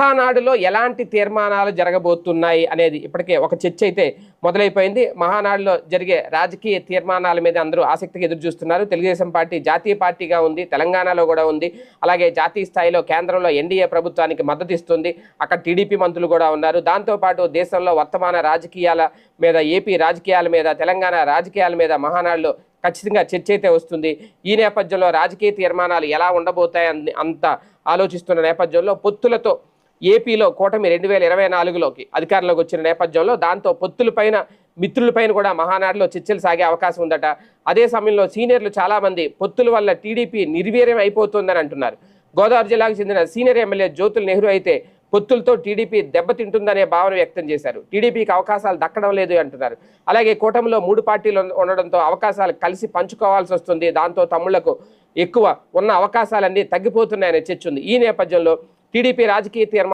మహానాడులో ఎలాంటి తీర్మానాలు జరగబోతున్నాయి అనేది ఇప్పటికే ఒక చర్చ అయితే మొదలైపోయింది. మహానాడులో జరిగే రాజకీయ తీర్మానాల మీద అందరూ ఆసక్తిగా ఎదురు చూస్తున్నారు. తెలుగుదేశం పార్టీ జాతీయ పార్టీగా ఉంది, తెలంగాణలో కూడా ఉంది. అలాగే జాతీయ స్థాయిలో కేంద్రంలో ఎన్డీఏ ప్రభుత్వానికి మద్దతు ఇస్తుంది. అక్కడ టీడీపీ మంత్రులు కూడా ఉన్నారు. దాంతోపాటు దేశంలో వర్తమాన రాజకీయాల మీద, ఏపీ రాజకీయాల మీద, తెలంగాణ రాజకీయాల మీద మహానాడులో ఖచ్చితంగా చర్చ అయితే వస్తుంది. ఈ నేపథ్యంలో రాజకీయ తీర్మానాలు ఎలా ఉండబోతాయని అంత ఆలోచిస్తున్న నేపథ్యంలో పొత్తులతో ఏపీలో కూటమి 2024లోకి అధికారంలోకి వచ్చిన నేపథ్యంలో దాంతో పొత్తులపైన మిత్రులపైన కూడా మహానాడులో చర్చలు సాగే అవకాశం ఉందట. అదే సమయంలో సీనియర్లు చాలామంది పొత్తుల వల్ల టీడీపీ నిర్వీర్యం అయిపోతుందని అంటున్నారు. గోదావరి జిల్లాకు చెందిన సీనియర్ ఎమ్మెల్యే జ్యోతుల్ నెహ్రూ అయితే పొత్తులతో టీడీపీ దెబ్బతింటుందనే భావన వ్యక్తం చేశారు. టీడీపీకి అవకాశాలు దక్కడం లేదు అంటున్నారు. అలాగే కూటమిలో 3 పార్టీలు ఉండడంతో అవకాశాలు కలిసి పంచుకోవాల్సి వస్తుంది. దాంతో తమ్ముళ్లకు ఎక్కువ ఉన్న అవకాశాలన్నీ తగ్గిపోతున్నాయనే చర్చ ఉంది. ఈ నేపథ్యంలో టీడీపీ రాజకీయ తీర్మానం